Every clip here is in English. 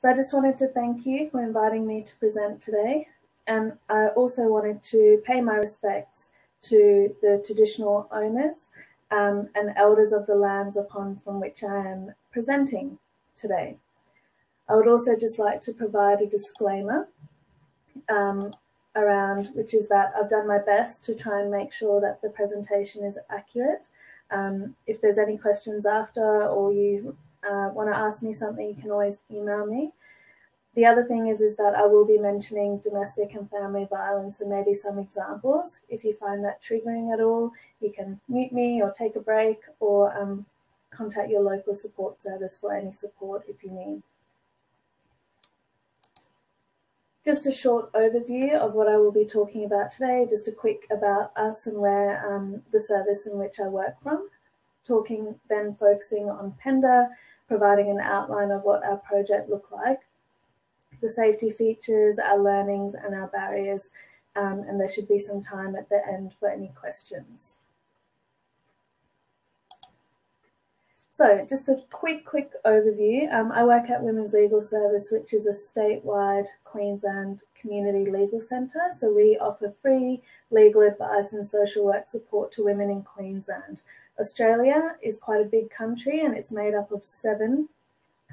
So I just wanted to thank you for inviting me to present today. And I also wanted to pay my respects to the traditional owners and elders of the lands from which I am presenting today. I would also just like to provide a disclaimer around, which is that I've done my best to try and make sure that the presentation is accurate. If there's any questions after, or you want to ask me something, you can always email me. The other thing is that I will be mentioning domestic and family violence and maybe some examples. If you find that triggering at all, you can mute me or take a break, or contact your local support service for any support if you need. Just a short overview of what I will be talking about today, just a quick about us and where the service in which I work from. Then focusing on PENDA, providing an outline of what our project looked like, the safety features, our learnings and our barriers, and there should be some time at the end for any questions. So just a quick overview. I work at Women's Legal Service, which is a statewide Queensland community legal centre. So we offer free legal advice and social work support to women in Queensland. Australia is quite a big country and it's made up of 7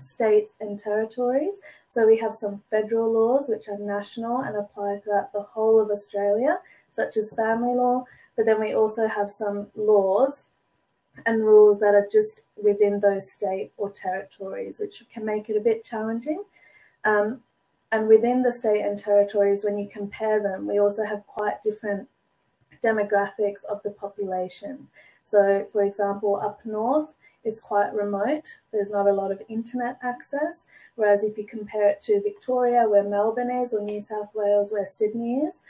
states and territories. So we have some federal laws which are national and apply throughout the whole of Australia, such as family law, but then we also have some laws and rules that are just within those state or territories, which can make it a bit challenging. And within the state and territories, when you compare them, we also have quite different demographics of the population. So, for example, up north, it's quite remote. There's not a lot of internet access. Whereas if you compare it to Victoria, where Melbourne is, or New South Wales, where Sydney is,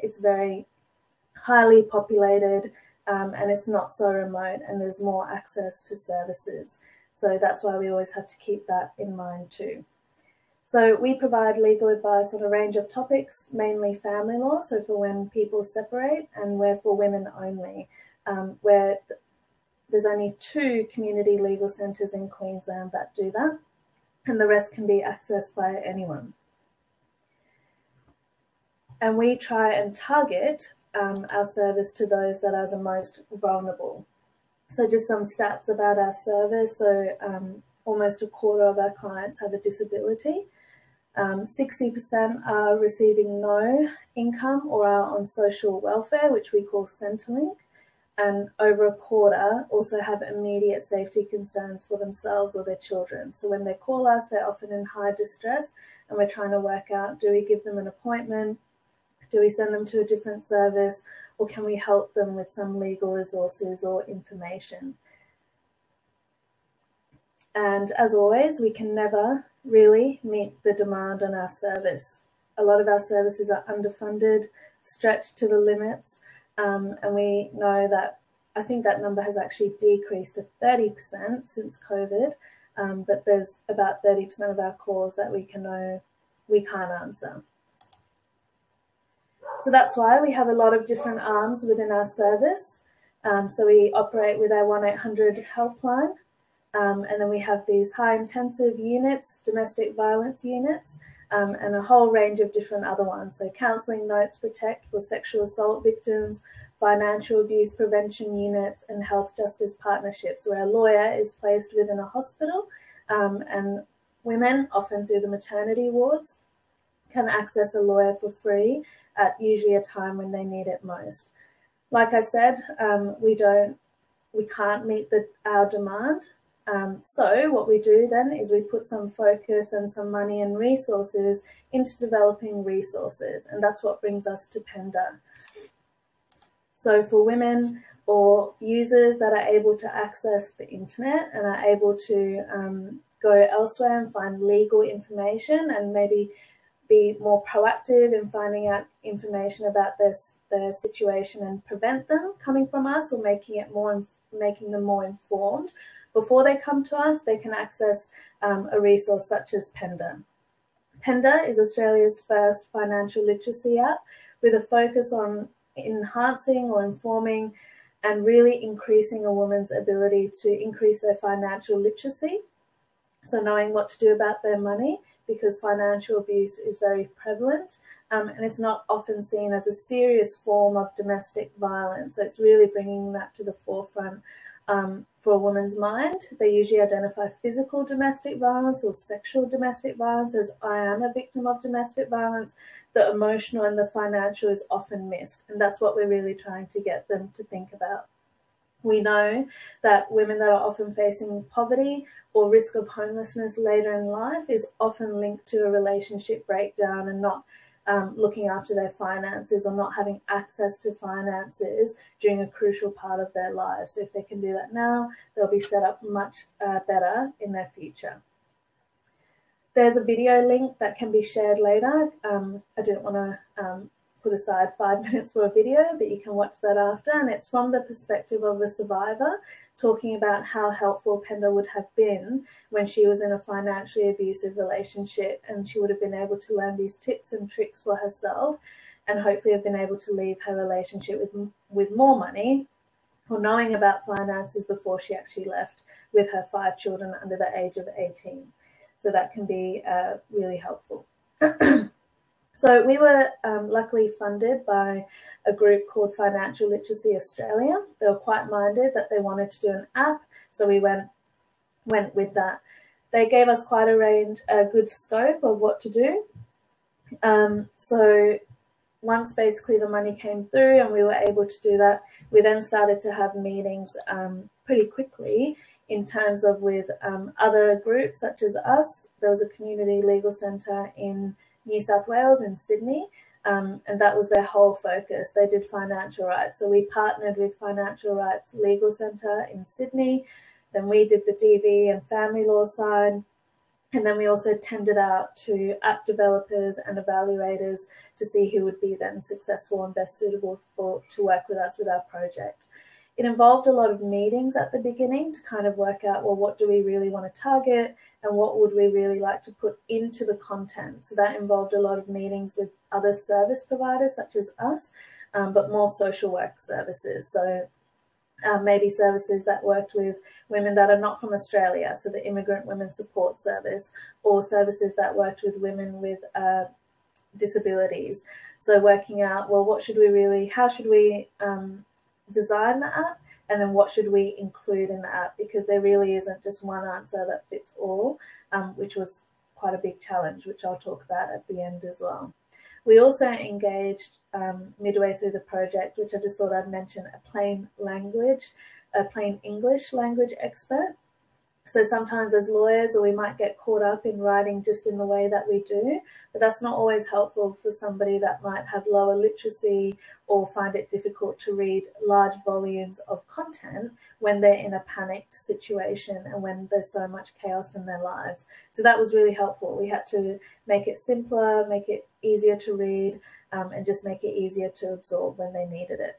it's very highly populated and it's not so remote, and there's more access to services. So that's why we always have to keep that in mind too. So we provide legal advice on a range of topics, mainly family law, so for when people separate, and we're for women only, where there's only 2 community legal centres in Queensland that do that, and the rest can be accessed by anyone. And we try and target our service to those that are the most vulnerable. So just some stats about our service. So almost a quarter of our clients have a disability. 60% are receiving no income or are on social welfare, which we call Centrelink. And over a quarter also have immediate safety concerns for themselves or their children. So when they call us, they're often in high distress, and we're trying to work out, do we give them an appointment? Do we send them to a different service? Or can we help them with some legal resources or information? And as always, we can never really meet the demand on our service. A lot of our services are underfunded, stretched to the limits. And we know that, I think that number has actually decreased to 30% since COVID, but there's about 30% of our calls that we can't answer. So that's why we have a lot of different arms within our service. So we operate with our 1-800 helpline, and then we have these high intensive units, domestic violence units, and a whole range of different other ones. So Counselling Notes Protect for sexual assault victims, financial abuse prevention units, and health justice partnerships, where a lawyer is placed within a hospital, and women, often through the maternity wards, can access a lawyer for free at usually a time when they need it most. Like I said, we can't meet our demand. So what we do then is we put some focus and some money and resources into developing resources, and that's what brings us to PENDA. So for women or users that are able to access the internet and are able to go elsewhere and find legal information and maybe be more proactive in finding out information about their situation and prevent them coming from us, or making them more informed. Before they come to us, they can access a resource such as PENDA. PENDA is Australia's first financial literacy app with a focus on enhancing or informing and really increasing a woman's ability to increase their financial literacy. So knowing what to do about their money, because financial abuse is very prevalent, and it's not often seen as a serious form of domestic violence. So it's really bringing that to the forefront for a woman's mind. They usually identify physical domestic violence or sexual domestic violence as I am a victim of domestic violence. The emotional and the financial is often missed, and that's what we're really trying to get them to think about. We know that women that are often facing poverty or risk of homelessness later in life is often linked to a relationship breakdown and not looking after their finances or not having access to finances during a crucial part of their lives. So if they can do that now, they'll be set up much better in their future. There's a video link that can be shared later. I didn't want to put aside 5 minutes for a video, but you can watch that after. And it's from the perspective of a survivor, talking about how helpful Penda would have been when she was in a financially abusive relationship, and she would have been able to learn these tips and tricks for herself and hopefully have been able to leave her relationship with more money or knowing about finances before she actually left with her 5 children under the age of 18. So that can be really helpful. So we were luckily funded by a group called Financial Literacy Australia. They were quite minded that they wanted to do an app, so we went with that. They gave us quite a good scope of what to do. So once basically the money came through and we were able to do that, we then started to have meetings pretty quickly in terms of with other groups such as us. There was a community legal centre in New South Wales in Sydney, and that was their whole focus. They did financial rights. So we partnered with Financial Rights Legal Centre in Sydney. Then we did the DV and family law side. And then we also tendered out to app developers and evaluators to see who would be then successful and best suitable to work with us with our project. It involved a lot of meetings at the beginning to kind of work out, well, what do we really want to target and what would we really like to put into the content? So that involved a lot of meetings with other service providers such as us, but more social work services. So maybe services that worked with women that are not from Australia, so the Immigrant Women Support Service, or services that worked with women with disabilities. So working out, well, how should we design the app, and then what should we include in the app, because there really isn't just one answer that fits all, which was quite a big challenge, which I'll talk about at the end as well. We also engaged midway through the project, which I just thought I'd mention, a plain English language expert. So sometimes as lawyers, or we might get caught up in writing just in the way that we do, but that's not always helpful for somebody that might have lower literacy or find it difficult to read large volumes of content when they're in a panicked situation and when there's so much chaos in their lives. So that was really helpful. We had to make it simpler, make it easier to read, and just make it easier to absorb when they needed it.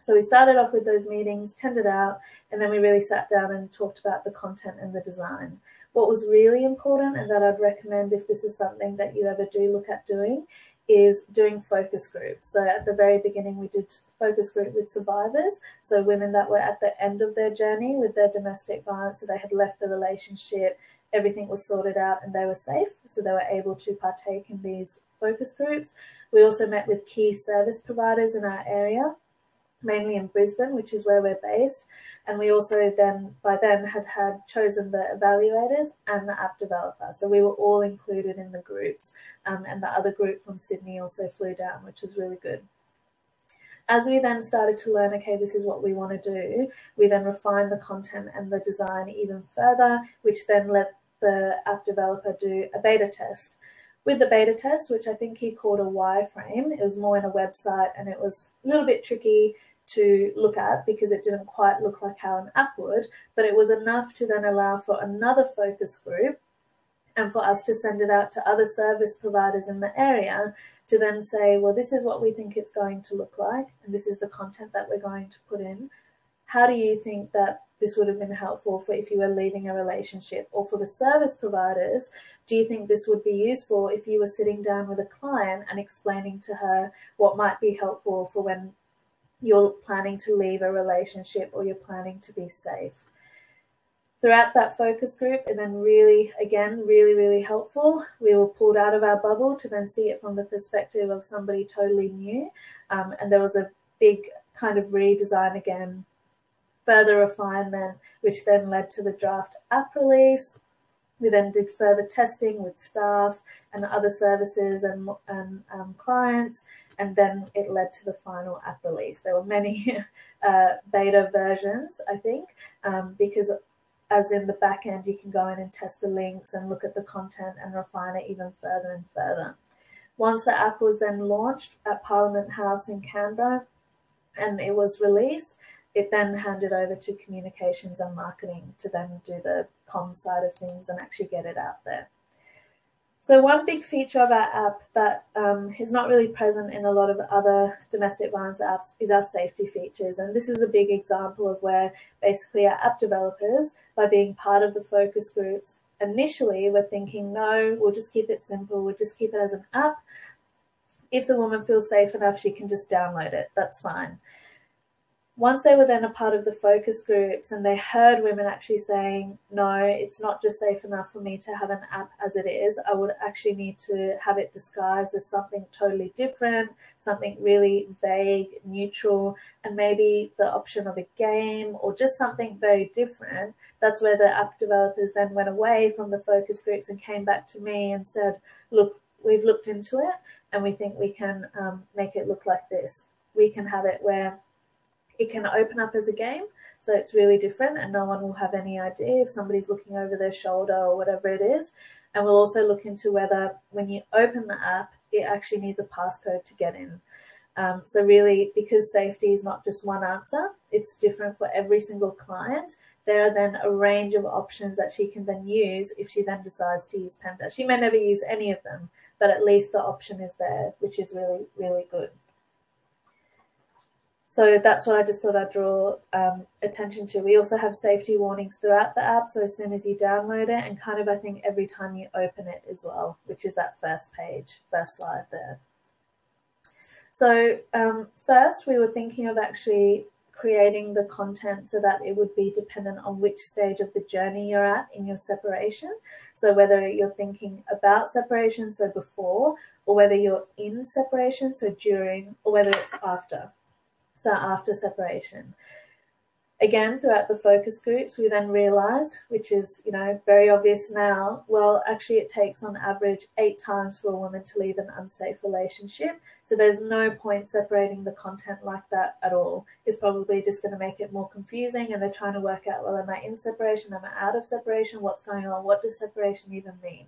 So we started off with those meetings, tendered out, and then we really sat down and talked about the content and the design. What was really important, and that I'd recommend if this is something that you ever do look at doing, is doing focus groups. So at the very beginning, we did focus group with survivors, so women that were at the end of their journey with their domestic violence, so they had left the relationship, everything was sorted out and they were safe, so they were able to partake in these focus groups. We also met with key service providers in our area, mainly in Brisbane, which is where we're based. And we also by then had chosen the evaluators and the app developer. So we were all included in the groups, and the other group from Sydney also flew down, which was really good. As we then started to learn, okay, this is what we want to do, we then refined the content and the design even further, which then let the app developer do a beta test. With the beta test, which I think he called a wireframe, it was more in a website and it was a little bit tricky to look at because it didn't quite look like how an app would, but it was enough to then allow for another focus group and for us to send it out to other service providers in the area to then say, well, this is what we think it's going to look like, and this is the content that we're going to put in. How do you think that this would have been helpful for if you were leaving a relationship? Or for the service providers, do you think this would be useful if you were sitting down with a client and explaining to her what might be helpful for when you're planning to leave a relationship or you're planning to be safe? Throughout that focus group, and then really, again, really helpful, we were pulled out of our bubble to then see it from the perspective of somebody totally new. And there was a big kind of redesign again, further refinement, which then led to the draft app release. We then did further testing with staff and other services and clients, and then it led to the final app release. There were many beta versions, I think, because as in the back end, you can go in and test the links and look at the content and refine it even further and further. Once the app was then launched at Parliament House in Canberra and it was released, it then handed over to communications and marketing to then do the comms side of things and actually get it out there. So one big feature of our app that is not really present in a lot of other domestic violence apps is our safety features. And this is a big example of where basically our app developers, by being part of the focus groups, initially were thinking, no, we'll just keep it simple. We'll just keep it as an app. If the woman feels safe enough, she can just download it. That's fine. Once they were then a part of the focus groups and they heard women actually saying, no, it's not just safe enough for me to have an app as it is, I would actually need to have it disguised as something totally different, something really vague, neutral, and maybe the option of a game or just something very different. That's where the app developers then went away from the focus groups and came back to me and said, look, we've looked into it and we think we can make it look like this. We can have it where it can open up as a game, so it's really different and no one will have any idea if somebody's looking over their shoulder or whatever it is. And we'll also look into whether when you open the app, it actually needs a passcode to get in. So really, because safety is not just one answer, it's different for every single client. There are then a range of options that she can then use if she then decides to use Penta. She may never use any of them, but at least the option is there, which is really, really good. So that's what I just thought I'd draw attention to. We also have safety warnings throughout the app. So as soon as you download it and kind of, I think, every time you open it as well, which is that first page, first slide there. So first we were thinking of actually creating the content so that it would be dependent on which stage of the journey you're at in your separation. So whether you're thinking about separation, so before, or whether you're in separation, so during, or whether it's after. So after separation. Again, throughout the focus groups, we then realized, which is, you know, very obvious now, well, actually it takes on average 8 times for a woman to leave an unsafe relationship. So there's no point separating the content like that at all. It's probably just going to make it more confusing and they're trying to work out, well, am I in separation? Am I out of separation? What's going on? What does separation even mean?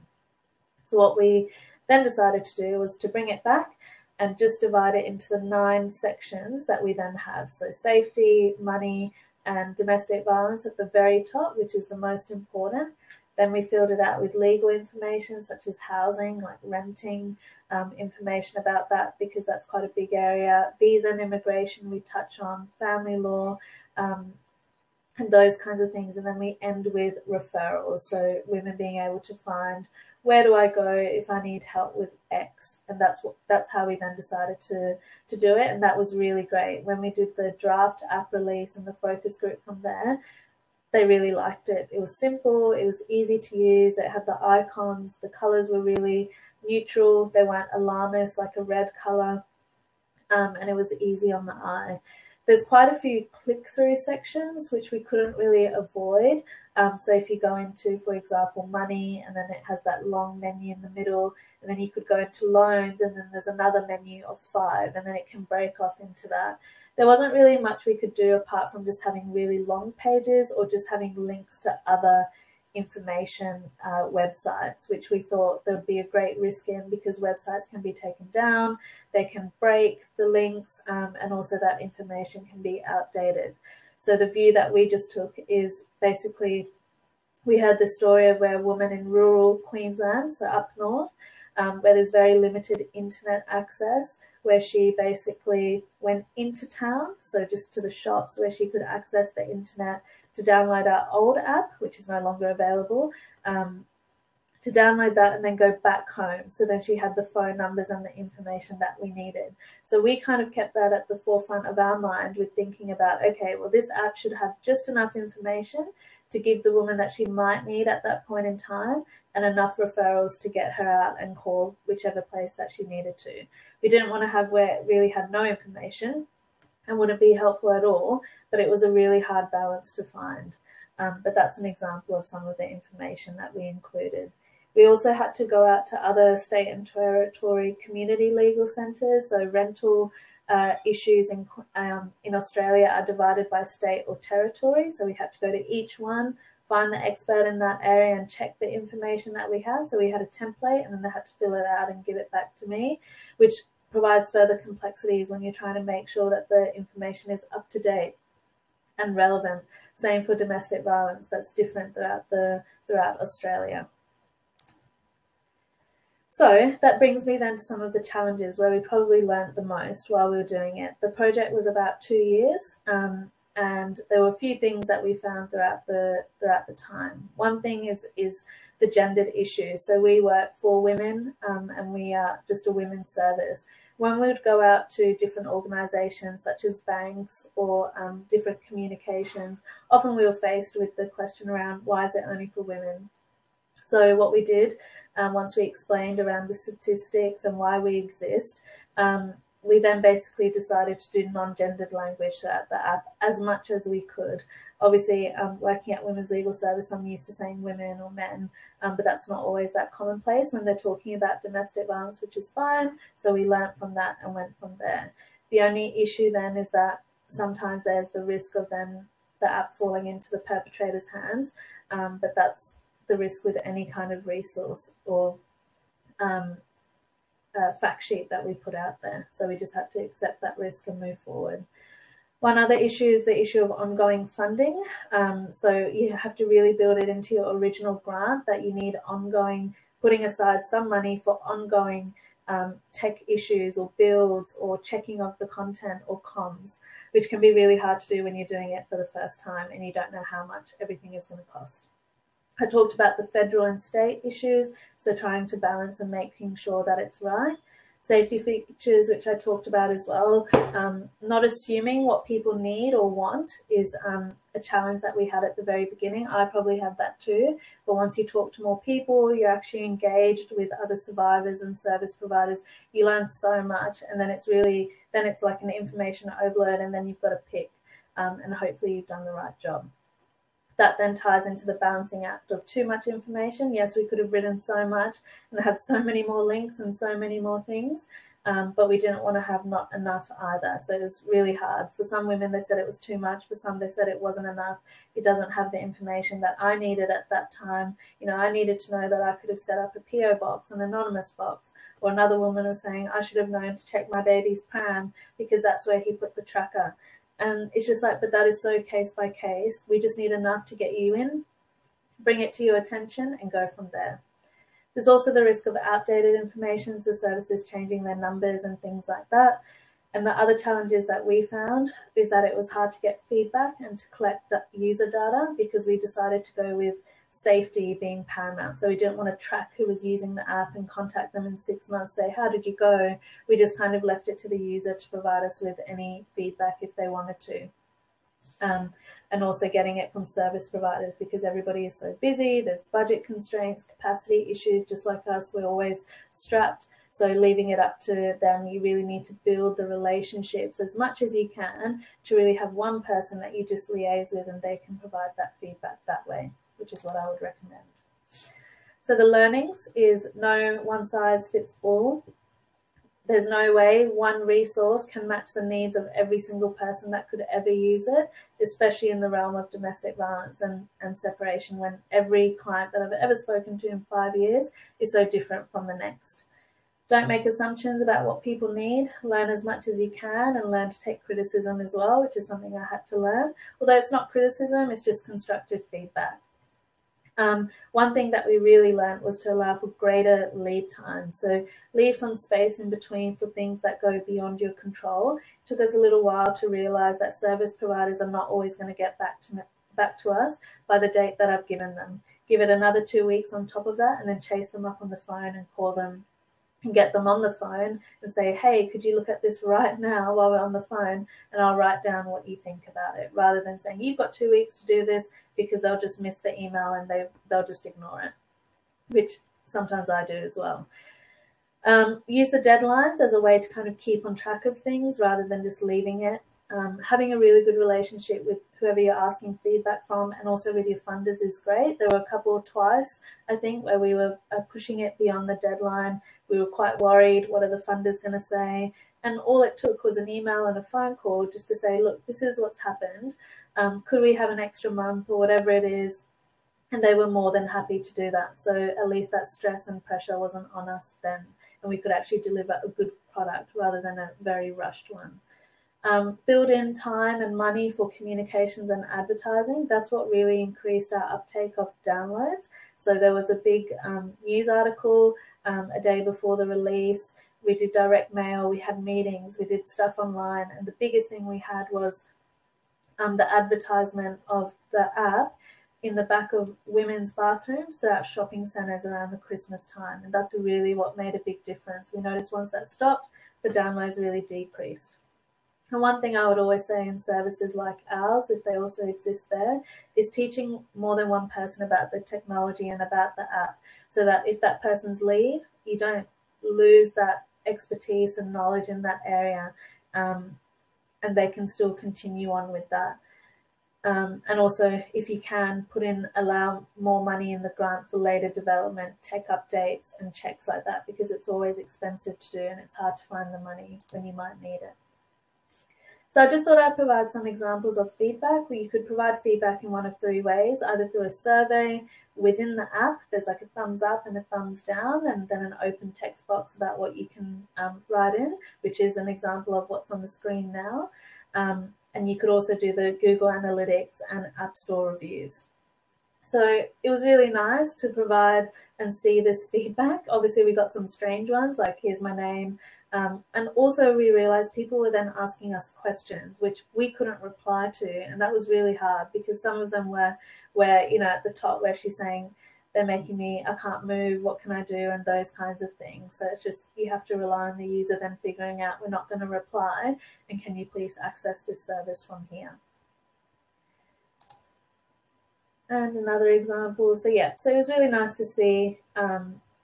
So what we then decided to do was to bring it back and just divide it into the 9 sections that we then have. So safety, money, and domestic violence at the very top, which is the most important. Then we filled it out with legal information such as housing, like renting, information about that because that's quite a big area. Visa and immigration we touch on, family law, and those kinds of things. And then we end with referrals, so women being able to find, where do I go if I need help with X? And that's how we then decided to do it. And that was really great. When we did the draft app release and the focus group from there, they really liked it. It was simple, it was easy to use, it had the icons, the colors were really neutral, they weren't alarmist like a red color, and it was easy on the eye. There's quite a few click-through sections, which we couldn't really avoid. So if you go into, for example, money, and then it has that long menu in the middle, and then you could go into loans, and then there's another menu of 5, and then it can break off into that. There wasn't really much we could do apart from just having really long pages or just having links to other information websites, which we thought there'd be a great risk in because websites can be taken down, they can break the links, and also that information can be outdated. So the view that we just took is basically we heard the story of where a woman in rural Queensland, so up north, where there's very limited internet access, where she basically went into town, so just to the shops where she could access the internet to download our old app, which is no longer available, to download that and then go back home. So then she had the phone numbers and the information that we needed. So we kind of kept that at the forefront of our mind with thinking about, okay, well, this app should have just enough information to give the woman that she might need at that point in time, and enough referrals to get her out and call whichever place that she needed to. We didn't want to have where it really had no information and wouldn't be helpful at all, but it was a really hard balance to find. But that's an example of some of the information that we included. We also had to go out to other state and territory community legal centres. So rental issues in Australia are divided by state or territory. So we had to go to each one, find the expert in that area and check the information that we had. So we had a template and then they had to fill it out and give it back to me, which provides further complexities when you're trying to make sure that the information is up to date and relevant. Same for domestic violence, that's different throughout Australia. So that brings me then to some of the challenges where we probably learnt the most while we were doing it. The project was about 2 years, and there were a few things that we found throughout the time. One thing is the gendered issue. So we work for women, and we are just a women's service. When we would go out to different organisations such as banks or different communications, often we were faced with the question around, why is it only for women? So what we did, once we explained around the statistics and why we exist, we then basically decided to do non-gendered language throughout the app as much as we could. Obviously, working at Women's Legal Service, I'm used to saying women or men, but that's not always that commonplace when they're talking about domestic violence, which is fine. So we learnt from that and went from there. The only issue then is that sometimes there's the risk of then the app falling into the perpetrator's hands, but that's the risk with any kind of resource or fact sheet that we put out there. So we just had to accept that risk and move forward. One other issue is the issue of ongoing funding. So you have to really build it into your original grant that you need ongoing, putting aside some money for ongoing tech issues or builds or checking of the content or comms, which can be really hard to do when you're doing it for the first time and you don't know how much everything is going to cost. I talked about the federal and state issues, so trying to balance and making sure that it's right. Safety features, which I talked about as well. Not assuming what people need or want is a challenge that we had at the very beginning. I probably had that too. But once you talk to more people, you're actually engaged with other survivors and service providers, you learn so much. And then it's like an information overload, and then you've got to pick and hopefully you've done the right job. That then ties into the balancing act of too much information. Yes, we could have written so much and had so many more links and so many more things, but we didn't want to have not enough either. So it was really hard. For some women, they said it was too much. For some, they said it wasn't enough. It doesn't have the information that I needed at that time. You know, I needed to know that I could have set up a PO box, an anonymous box. Or another woman was saying, I should have known to check my baby's pram because that's where he put the tracker. And it's just like, but that is so case by case. We just need enough to get you in, bring it to your attention and go from there. There's also the risk of outdated information, so services changing their numbers and things like that. And the other challenges that we found is that it was hard to get feedback and to collect user data because we decided to go with safety being paramount. So we didn't want to track who was using the app and contact them in 6 months, say, how did you go? We just kind of left it to the user to provide us with any feedback if they wanted to. And also getting it from service providers because everybody is so busy. There's budget constraints, capacity issues, just like us, we're always strapped. So leaving it up to them, you really need to build the relationships as much as you can to really have one person that you just liaise with and they can provide that feedback that way, which is what I would recommend. So the learnings is no one size fits all. There's no way one resource can match the needs of every single person that could ever use it, especially in the realm of domestic violence and separation when every client that I've ever spoken to in 5 years is so different from the next. Don't make assumptions about what people need. Learn as much as you can and learn to take criticism as well, which is something I had to learn. Although it's not criticism, it's just constructive feedback. One thing that we really learned was to allow for greater lead time. So leave some space in between for things that go beyond your control. It took us a little while to realize that service providers are not always going to get back to us by the date that I've given them. Give it another 2 weeks on top of that and then chase them up on the phone and call them and get them on the phone and say, hey, could you look at this right now while we're on the phone, and I'll write down what you think about it, rather than saying, you've got 2 weeks to do this, because they'll just miss the email and they'll just ignore it, which sometimes I do as well. Use the deadlines as a way to kind of keep on track of things rather than just leaving it. Having a really good relationship with whoever you're asking feedback from, and also with your funders, is great. There were a couple twice, I think, where we were pushing it beyond the deadline. We were quite worried, what are the funders going to say? And all it took was an email and a phone call just to say, look, this is what's happened. Could we have an extra month or whatever it is? And they were more than happy to do that. So at least that stress and pressure wasn't on us then, and we could actually deliver a good product rather than a very rushed one. Build in time and money for communications and advertising. That's what really increased our uptake of downloads. So there was a big news article a day before the release. We did direct mail, we had meetings, we did stuff online. And the biggest thing we had was the advertisement of the app in the back of women's bathrooms throughout shopping centres around the Christmas time. And that's really what made a big difference. We noticed once that stopped, the downloads really decreased. And one thing I would always say in services like ours, if they also exist there, is teaching more than one person about the technology and about the app, so that if that person's leave, you don't lose that expertise and knowledge in that area, and they can still continue on with that. And also, if you can, allow more money in the grant for later development, tech updates and checks like that, because it's always expensive to do and it's hard to find the money when you might need it. So I just thought I'd provide some examples of feedback, where you could provide feedback in one of three ways, either through a survey within the app. There's like a thumbs up and a thumbs down, and then an open text box about what you can write in, which is an example of what's on the screen now. And you could also do the Google Analytics and App Store reviews. So it was really nice to provide and see this feedback. Obviously, we got some strange ones, like here's my name. And also we realized people were then asking us questions, which we couldn't reply to. And that was really hard, because some of them were where, at the top where she's saying, they're making me, I can't move, what can I do? And those kinds of things. So it's just, you have to rely on the user then figuring out, we're not going to reply, and can you please access this service from here? And another example. So yeah, so it was really nice to see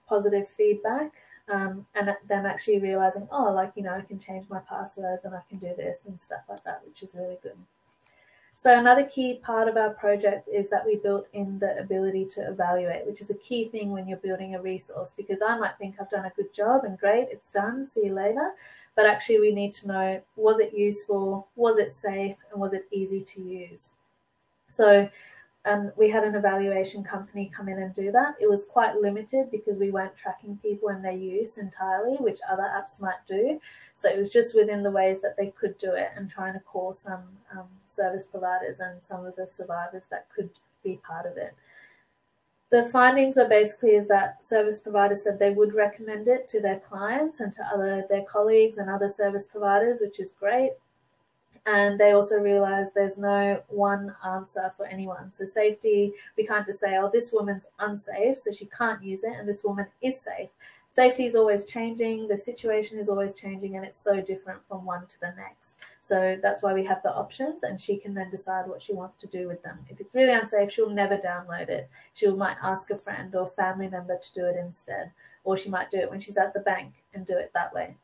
positive feedback. And then actually realizing, I can change my passwords and I can do this and stuff like that, which is really good. So another key part of our project is that we built in the ability to evaluate, which is a key thing when you're building a resource, because I might think I've done a good job and great, it's done, see you later. But actually we need to know, was it useful, was it safe, and was it easy to use? So we had an evaluation company come in and do that. It was quite limited because we weren't tracking people and their use entirely, which other apps might do. So it was just within the ways that they could do it, and trying to call some service providers and some of the survivors that could be part of it. The findings were basically is that service providers said they would recommend it to their clients and to their colleagues and other service providers, which is great. And they also realized there's no one answer for anyone. So safety, we can't just say, this woman's unsafe, so she can't use it, and this woman is safe. Safety is always changing, the situation is always changing, and it's so different from one to the next. So that's why we have the options, and she can then decide what she wants to do with them. If it's really unsafe, she'll never download it. She might ask a friend or family member to do it instead, or she might do it when she's at the bank and do it that way.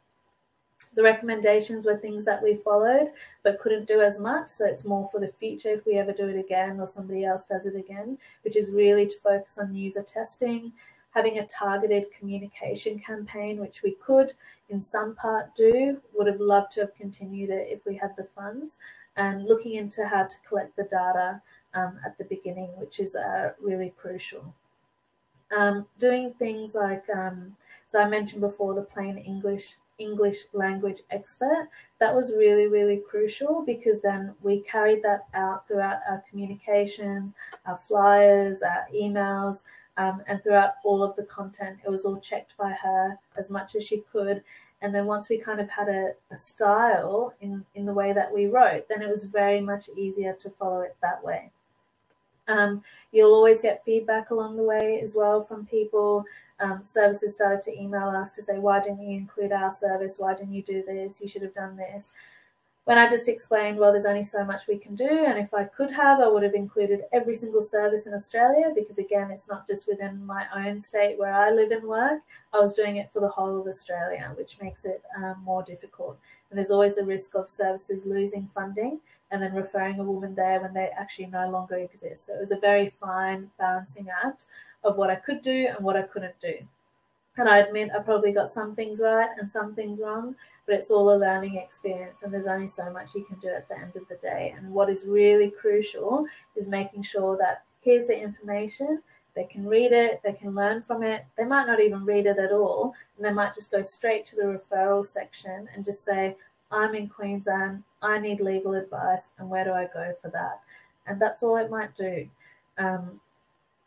The recommendations were things that we followed but couldn't do as much, so it's more for the future if we ever do it again or somebody else does it again, which is really to focus on user testing, having a targeted communication campaign, which we could in some part do, would have loved to have continued it if we had the funds, and looking into how to collect the data at the beginning, which is really crucial. Doing things like, so I mentioned before, the plain English language expert. That was really, really crucial, because then we carried that out throughout our communications, our flyers, our emails, and throughout all of the content. It was all checked by her as much as she could. And then once we kind of had a style in the way that we wrote, then it was very much easier to follow it that way. You'll always get feedback along the way as well from people. services started to email us to say, why didn't you include our service? Why didn't you do this? You should have done this. When I just explained, well, there's only so much we can do, and if I could have, I would have included every single service in Australia, because again, it's not just within my own state where I live and work. I was doing it for the whole of Australia, which makes it more difficult. And there's always a risk of services losing funding and then referring a woman there when they actually no longer exist. So it was a very fine balancing act of what I could do and what I couldn't do. And I admit I probably got some things right and some things wrong, but it's all a learning experience, and there's only so much you can do at the end of the day. And what is really crucial is making sure that here's the information, they can read it, they can learn from it. They might not even read it at all, and they might just go straight to the referral section and just say, I'm in Queensland, I need legal advice, and where do I go for that? And that's all it might do.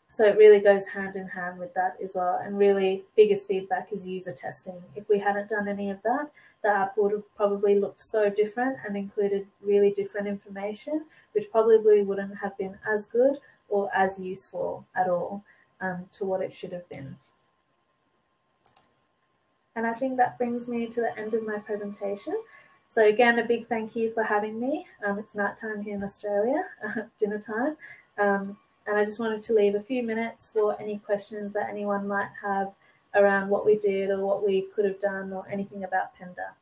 So it really goes hand in hand with that as well. And really, biggest feedback is user testing. If we hadn't done any of that, the app would have probably looked so different and included really different information, which probably wouldn't have been as good or as useful at all to what it should have been. And I think that brings me to the end of my presentation. So again, a big thank you for having me. It's night time here in Australia, dinner time. And I just wanted to leave a few minutes for any questions that anyone might have around what we did or what we could have done or anything about Penda.